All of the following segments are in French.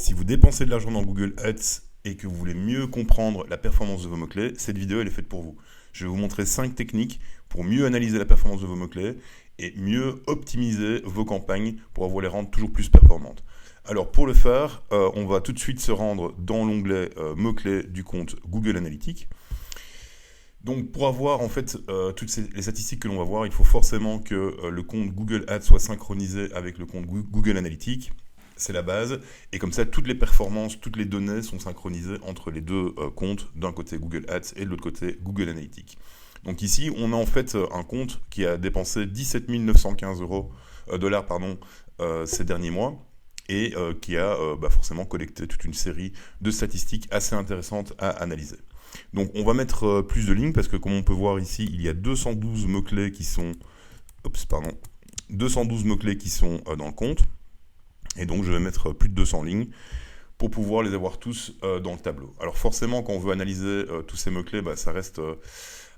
Si vous dépensez de l'argent dans Google Ads et que vous voulez mieux comprendre la performance de vos mots-clés, cette vidéo elle est faite pour vous. Je vais vous montrer 5 techniques pour mieux analyser la performance de vos mots-clés et mieux optimiser vos campagnes pour pouvoir les rendre toujours plus performantes. Alors pour le faire, on va tout de suite se rendre dans l'onglet mots-clés du compte Google Analytics. Donc pour avoir en fait toutes les statistiques que l'on va voir, il faut forcément que le compte Google Ads soit synchronisé avec le compte Google Analytics. C'est la base, et comme ça toutes les performances, toutes les données sont synchronisées entre les deux comptes, d'un côté Google Ads et de l'autre côté Google Analytics. Donc ici on a en fait un compte qui a dépensé 17 915 dollars ces derniers mois, et qui a forcément collecté toute une série de statistiques assez intéressantes à analyser. Donc on va mettre plus de lignes, parce que comme on peut voir ici, il y a 212 mots-clés qui sont 212 mots-clés qui sont dans le compte. Et donc je vais mettre plus de 200 lignes pour pouvoir les avoir tous dans le tableau. Alors forcément, quand on veut analyser tous ces mots-clés, ça reste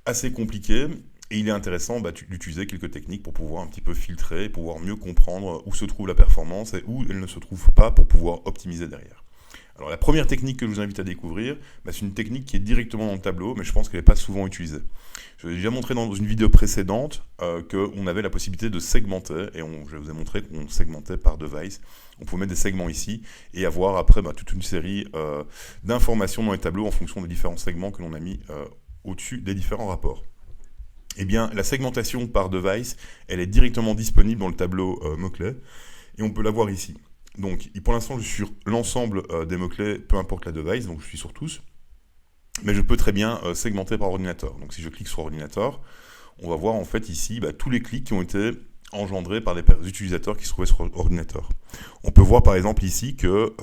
assez compliqué. Et il est intéressant d'utiliser quelques techniques pour pouvoir un petit peu filtrer, et pouvoir mieux comprendre où se trouve la performance et où elle ne se trouve pas pour pouvoir optimiser derrière. Alors la première technique que je vous invite à découvrir, c'est une technique qui est directement dans le tableau, mais je pense qu'elle n'est pas souvent utilisée. Je vous ai déjà montré dans une vidéo précédente qu'on avait la possibilité de segmenter, et je vous ai montré qu'on segmentait par device. On pouvait mettre des segments ici, et avoir après toute une série d'informations dans les tableaux en fonction des différents segments que l'on a mis au-dessus des différents rapports. Eh bien, la segmentation par device, elle est directement disponible dans le tableau mots-clés, et on peut la voir ici. Donc, pour l'instant, je suis sur l'ensemble des mots-clés, peu importe la device, donc je suis sur tous. Mais je peux très bien segmenter par ordinateur. Donc, si je clique sur ordinateur, on va voir en fait ici tous les clics qui ont été engendrés par des utilisateurs qui se trouvaient sur ordinateur. On peut voir par exemple ici que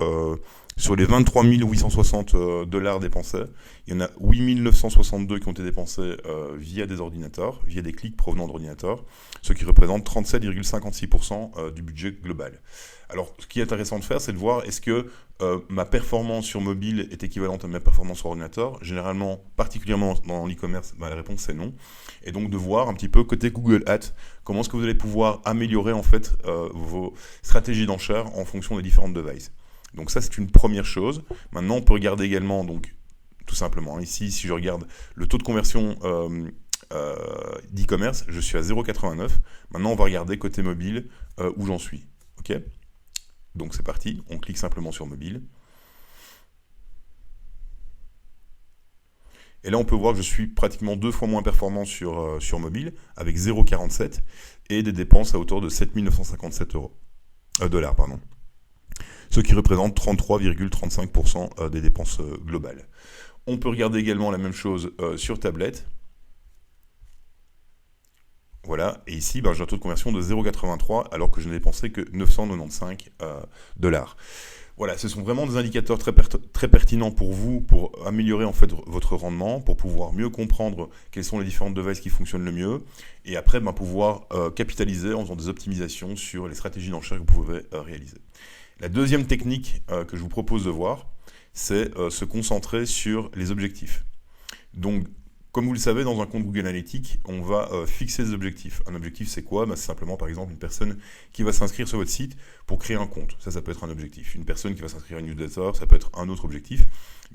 sur les 23 860 dollars dépensés, il y en a 8 962 qui ont été dépensés via des ordinateurs, via des clics provenant d'ordinateurs, ce qui représente 37,56% du budget global. Alors, ce qui est intéressant de faire, c'est de voir est-ce que ma performance sur mobile est équivalente à ma performance sur ordinateur. Généralement, particulièrement dans l'e-commerce, la réponse c'est non. Et donc de voir un petit peu côté Google Ads, comment est-ce que vous allez pouvoir améliorer en fait vos stratégies d'enchères en fonction des différentes devices. Donc ça, c'est une première chose. Maintenant, on peut regarder également, donc tout simplement, ici, si je regarde le taux de conversion d'e-commerce, je suis à 0,89. Maintenant, on va regarder côté mobile où j'en suis. Ok ? Donc c'est parti, on clique simplement sur mobile. Et là, on peut voir que je suis pratiquement 2 fois moins performant sur mobile, avec 0,47 et des dépenses à hauteur de 7 957 dollars. Ce qui représente 33,35% des dépenses globales. On peut regarder également la même chose sur tablette. Voilà, et ici, j'ai un taux de conversion de 0,83 alors que je n'ai dépensé que 995 dollars. Voilà, ce sont vraiment des indicateurs très pertinents pour vous, pour améliorer en fait votre rendement, pour pouvoir mieux comprendre quelles sont les différentes devices qui fonctionnent le mieux, et après pouvoir capitaliser en faisant des optimisations sur les stratégies d'enchères que vous pouvez réaliser. La deuxième technique que je vous propose de voir, c'est se concentrer sur les objectifs. Donc, comme vous le savez, dans un compte Google Analytics, on va fixer des objectifs. Un objectif, c'est quoi ? C'est simplement, par exemple, une personne qui va s'inscrire sur votre site pour créer un compte. Ça peut être un objectif. Une personne qui va s'inscrire à une newsletter, ça peut être un autre objectif.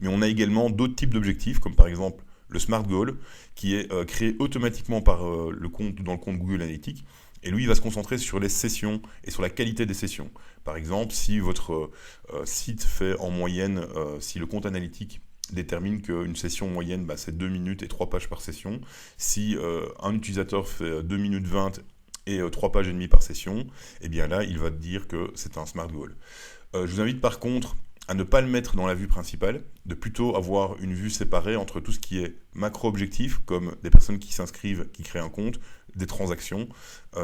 Mais on a également d'autres types d'objectifs, comme par exemple le Smart Goal, qui est créé automatiquement par dans le compte Google Analytics. Et lui, il va se concentrer sur les sessions et sur la qualité des sessions. Par exemple, si votre site fait en moyenne, si le compte analytique détermine qu'une session moyenne, c'est 2 minutes et 3 pages par session. Si un utilisateur fait 2 minutes 20 et 3 pages et demie par session, eh bien là, il va te dire que c'est un Smart Goal. Je vous invite par contre à ne pas le mettre dans la vue principale, de plutôt avoir une vue séparée entre tout ce qui est macro-objectifs, comme des personnes qui s'inscrivent, qui créent un compte, des transactions.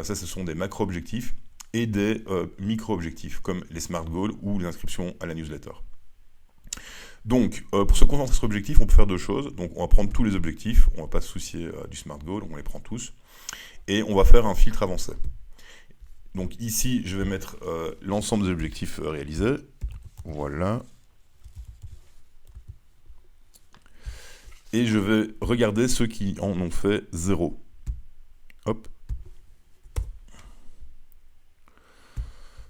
Ça, ce sont des macro-objectifs, et des micro-objectifs, comme les Smart Goals ou les inscriptions à la newsletter. Donc, pour se concentrer sur l'objectif, on peut faire deux choses. Donc, on va prendre tous les objectifs, on ne va pas se soucier du Smart Goal, on les prend tous, et on va faire un filtre avancé. Donc ici, je vais mettre l'ensemble des objectifs réalisés. Voilà. Et je vais regarder ceux qui en ont fait 0. Hop.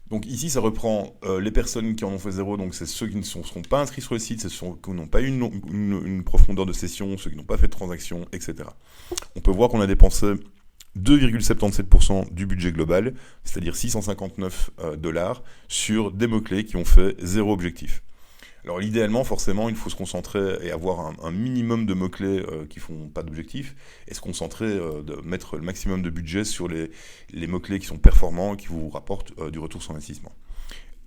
Donc ici, ça reprend les personnes qui en ont fait zéro, donc c'est ceux qui ne seront pas inscrits sur le site, c'est ceux qui n'ont pas eu une profondeur de session, ceux qui n'ont pas fait de transaction, etc. On peut voir qu'on a dépensé 2,77% du budget global, c'est-à-dire 659 dollars, sur des mots-clés qui ont fait zéro objectif. Alors idéalement, forcément, il faut se concentrer et avoir un minimum de mots-clés qui font pas d'objectif, et se concentrer, de mettre le maximum de budget sur les mots-clés qui sont performants et qui vous rapportent du retour sur investissement.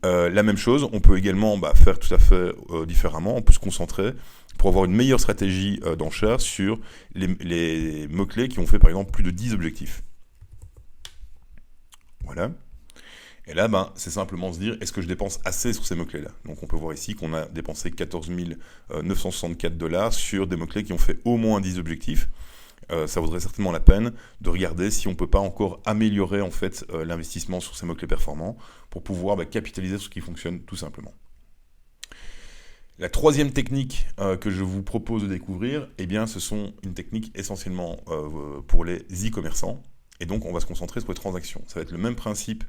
La même chose, on peut également faire tout à fait différemment, on peut se concentrer pour avoir une meilleure stratégie d'enchère sur les mots-clés qui ont fait par exemple plus de 10 objectifs. Voilà. Et là, c'est simplement se dire, est-ce que je dépense assez sur ces mots-clés-là? Donc on peut voir ici qu'on a dépensé 14 964 dollars sur des mots-clés qui ont fait au moins 10 objectifs. Ça vaudrait certainement la peine de regarder si on ne peut pas encore améliorer en fait l'investissement sur ces mots-clés performants pour pouvoir capitaliser sur ce qui fonctionne tout simplement. La troisième technique que je vous propose de découvrir, ce sont une technique essentiellement pour les e-commerçants. Et donc on va se concentrer sur les transactions. Ça va être le même principe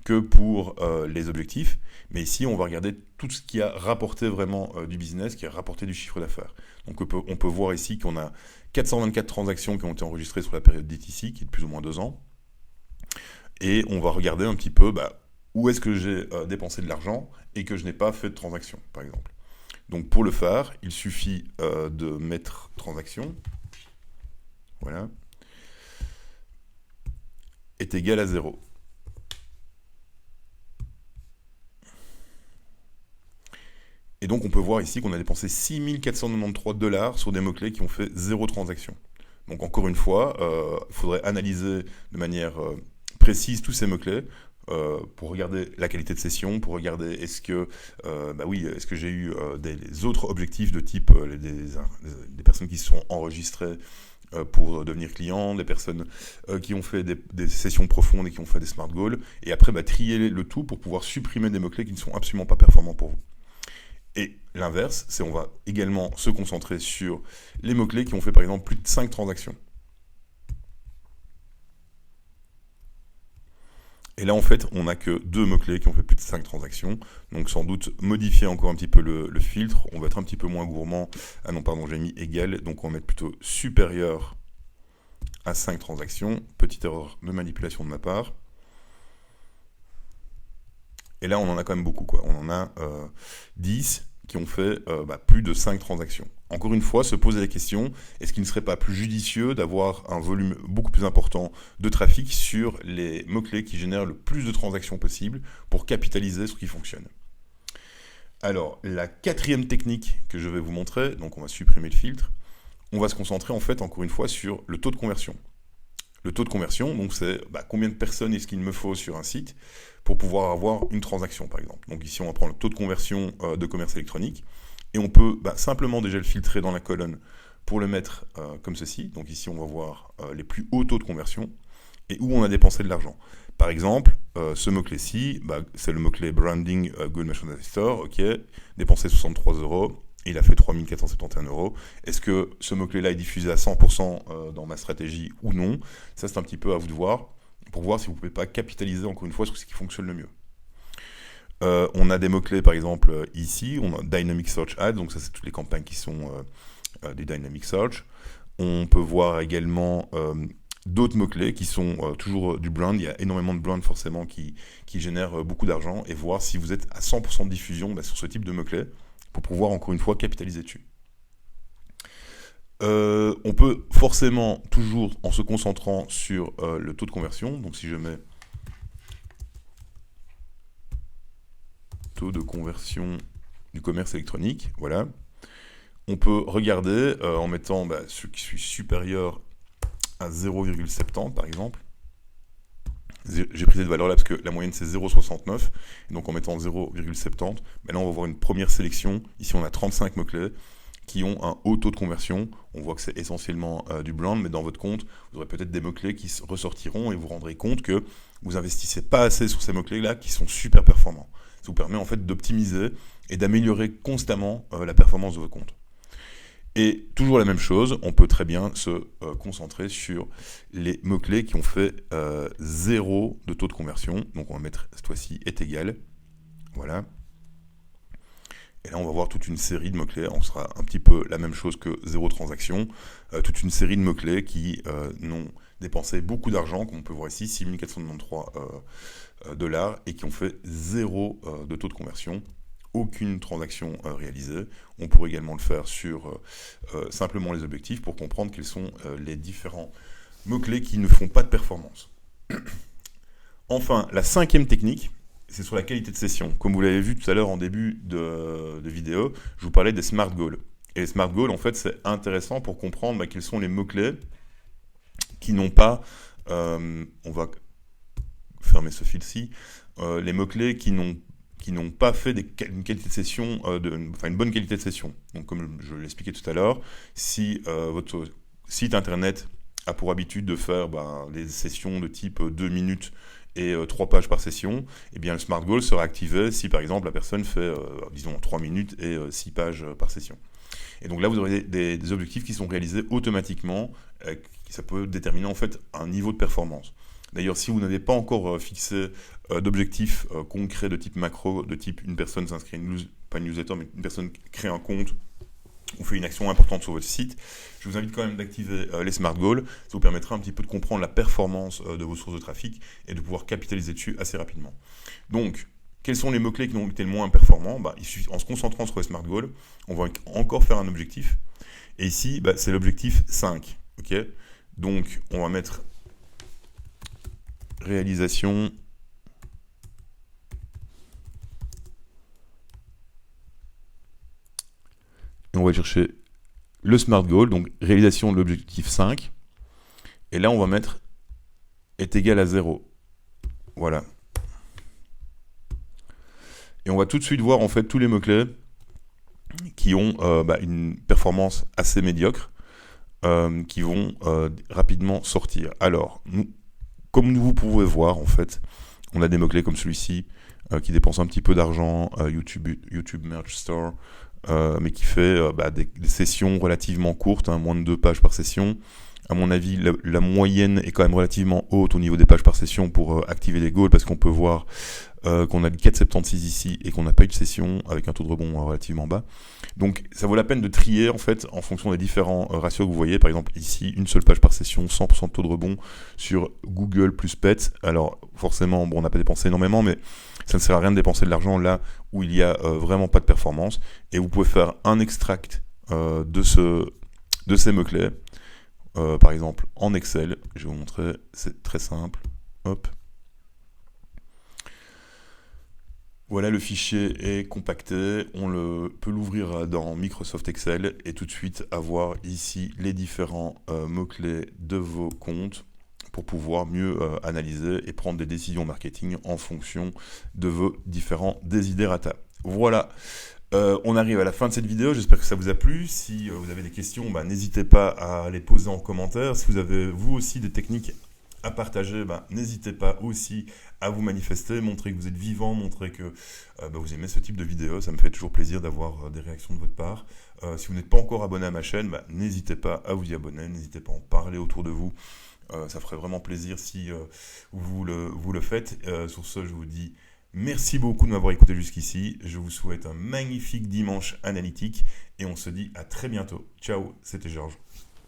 que pour les objectifs, mais ici on va regarder tout ce qui a rapporté vraiment du business, qui a rapporté du chiffre d'affaires. Donc on peut voir ici qu'on a 424 transactions qui ont été enregistrées sur la période dite ici, qui est de plus ou moins 2 ans, et on va regarder un petit peu où est-ce que j'ai dépensé de l'argent et que je n'ai pas fait de transaction, par exemple. Donc pour le faire, il suffit de mettre transaction, voilà, est égal à 0. Et donc on peut voir ici qu'on a dépensé 6 493 dollars sur des mots-clés qui ont fait 0 transaction. Donc encore une fois, il faudrait analyser de manière précise tous ces mots-clés pour regarder la qualité de session, pour regarder est-ce que j'ai eu des autres objectifs de type des personnes qui se sont enregistrées pour devenir clients, des personnes qui ont fait des sessions profondes et qui ont fait des smart goals, et après trier le tout pour pouvoir supprimer des mots-clés qui ne sont absolument pas performants pour vous. Et l'inverse, c'est on va également se concentrer sur les mots-clés qui ont fait par exemple plus de 5 transactions. Et là en fait, on n'a que 2 mots-clés qui ont fait plus de 5 transactions. Donc sans doute modifier encore un petit peu le filtre. On va être un petit peu moins gourmand. Ah non, pardon, j'ai mis égal. Donc on va mettre plutôt supérieur à 5 transactions. Petite erreur de manipulation de ma part. Et là, on en a quand même beaucoup, quoi. On en a 10 qui ont fait plus de 5 transactions. Encore une fois, se poser la question, est-ce qu'il ne serait pas plus judicieux d'avoir un volume beaucoup plus important de trafic sur les mots-clés qui génèrent le plus de transactions possible pour capitaliser sur ce qui fonctionne? Alors, la quatrième technique que je vais vous montrer, donc on va supprimer le filtre, on va se concentrer en fait, encore une fois, sur le taux de conversion. Le taux de conversion, donc c'est combien de personnes est-ce qu'il me faut sur un site pour pouvoir avoir une transaction, par exemple. Donc ici, on va prendre le taux de conversion de commerce électronique, et on peut simplement déjà le filtrer dans la colonne pour le mettre comme ceci. Donc ici, on va voir les plus hauts taux de conversion et où on a dépensé de l'argent. Par exemple, ce mot-clé-ci, c'est le mot-clé Branding Google Merchandise Store, ok, dépensé 63 €. Il a fait 3 471 €. Est-ce que ce mot-clé-là est diffusé à 100% dans ma stratégie ou non? Ça, c'est un petit peu à vous de voir, pour voir si vous ne pouvez pas capitaliser encore une fois sur ce qui fonctionne le mieux. On a des mots-clés, par exemple, ici, on a Dynamic Search Ads, donc ça, c'est toutes les campagnes qui sont des Dynamic Search. On peut voir également d'autres mots-clés qui sont toujours du brand. Il y a énormément de brand, forcément, qui génèrent beaucoup d'argent, et voir si vous êtes à 100% de diffusion sur ce type de mots-clés, pour pouvoir encore une fois capitaliser dessus. On peut forcément toujours en se concentrant sur le taux de conversion. Donc si je mets taux de conversion du commerce électronique, voilà, on peut regarder en mettant ce qui est supérieur à 0,70 par exemple. J'ai pris cette valeur là parce que la moyenne c'est 0,69, et donc en mettant 0,70, là on va voir une première sélection. Ici on a 35 mots-clés qui ont un haut taux de conversion. On voit que c'est essentiellement du brand, mais dans votre compte, vous aurez peut-être des mots-clés qui ressortiront et vous vous rendrez compte que vous investissez pas assez sur ces mots-clés là qui sont super performants. Ça vous permet en fait d'optimiser et d'améliorer constamment la performance de votre compte. Et toujours la même chose, on peut très bien se concentrer sur les mots-clés qui ont fait 0 de taux de conversion. Donc on va mettre cette fois-ci est égal. Voilà. Et là on va voir toute une série de mots-clés. On sera un petit peu la même chose que 0 transaction. Toute une série de mots-clés qui n'ont dépensé beaucoup d'argent, comme on peut voir ici, 6493 $ et qui ont fait 0 de taux de conversion. Aucune transaction réalisée. On pourrait également le faire sur simplement les objectifs pour comprendre quels sont les différents mots-clés qui ne font pas de performance. Enfin, la 5e technique, c'est sur la qualité de session. Comme vous l'avez vu tout à l'heure en début de vidéo, je vous parlais des SMART goals. Et les SMART goals, en fait, c'est intéressant pour comprendre quels sont les mots-clés qui n'ont pas... on va fermer ce fil-ci. Les mots-clés qui n'ont pas fait une qualité de session, une bonne qualité de session. Donc comme je l'expliquais tout à l'heure, si votre site internet a pour habitude de faire des sessions de type 2 minutes et 3 pages par session, eh bien le Smart Goal sera activé si par exemple la personne fait, disons, 3 minutes et 6 pages par session. Et donc là, vous aurez des objectifs qui sont réalisés automatiquement, ça peut déterminer en fait un niveau de performance. D'ailleurs, si vous n'avez pas encore fixé d'objectifs concrets de type macro, de type une personne s'inscrit à pas une newsletter, mais une personne crée un compte ou fait une action importante sur votre site, je vous invite quand même d'activer les Smart Goals. Ça vous permettra un petit peu de comprendre la performance de vos sources de trafic et de pouvoir capitaliser dessus assez rapidement. Donc, quels sont les mots-clés qui ont été le moins performants ? En se concentrant sur les Smart Goals, on va encore faire un objectif. Et ici, c'est l'objectif 5. Okay ? Donc, on va mettre réalisation et on va chercher le Smart Goal, donc réalisation de l'objectif 5. Et là, on va mettre est égal à 0. Voilà. Et on va tout de suite voir en fait tous les mots-clés qui ont une performance assez médiocre, qui vont rapidement sortir. Alors, comme vous pouvez voir, en fait, on a des mots-clés comme celui-ci, qui dépense un petit peu d'argent, YouTube Merch Store, mais qui fait des sessions relativement courtes, moins de 2 pages par session. À mon avis, la moyenne est quand même relativement haute au niveau des pages par session pour activer les goals, parce qu'on peut voir qu'on a 4,76 ici et qu'on n'a pas eu de session avec un taux de rebond relativement bas. Donc ça vaut la peine de trier en fait en fonction des différents ratios que vous voyez. Par exemple ici, une seule page par session, 100% de taux de rebond sur Google plus Pets. Alors forcément, on n'a pas dépensé énormément, mais ça ne sert à rien de dépenser de l'argent là où il n'y a vraiment pas de performance. Et vous pouvez faire un extract de ces mots-clés. Par exemple en Excel, je vais vous montrer, c'est très simple. Hop. Voilà, le fichier est compacté, on peut l'ouvrir dans Microsoft Excel et tout de suite avoir ici les différents mots-clés de vos comptes pour pouvoir mieux analyser et prendre des décisions marketing en fonction de vos différents desiderata. Voilà, on arrive à la fin de cette vidéo, j'espère que ça vous a plu. Si vous avez des questions, n'hésitez pas à les poser en commentaire. Si vous avez vous aussi des techniques à partager, n'hésitez pas aussi à vous manifester, montrer que vous êtes vivant, montrer que vous aimez ce type de vidéo. Ça me fait toujours plaisir d'avoir des réactions de votre part. Si vous n'êtes pas encore abonné à ma chaîne, n'hésitez pas à vous y abonner, n'hésitez pas à en parler autour de vous. Ça ferait vraiment plaisir si vous le faites. Sur ce, je vous dis merci beaucoup de m'avoir écouté jusqu'ici. Je vous souhaite un magnifique dimanche analytique et on se dit à très bientôt. Ciao, c'était Georges.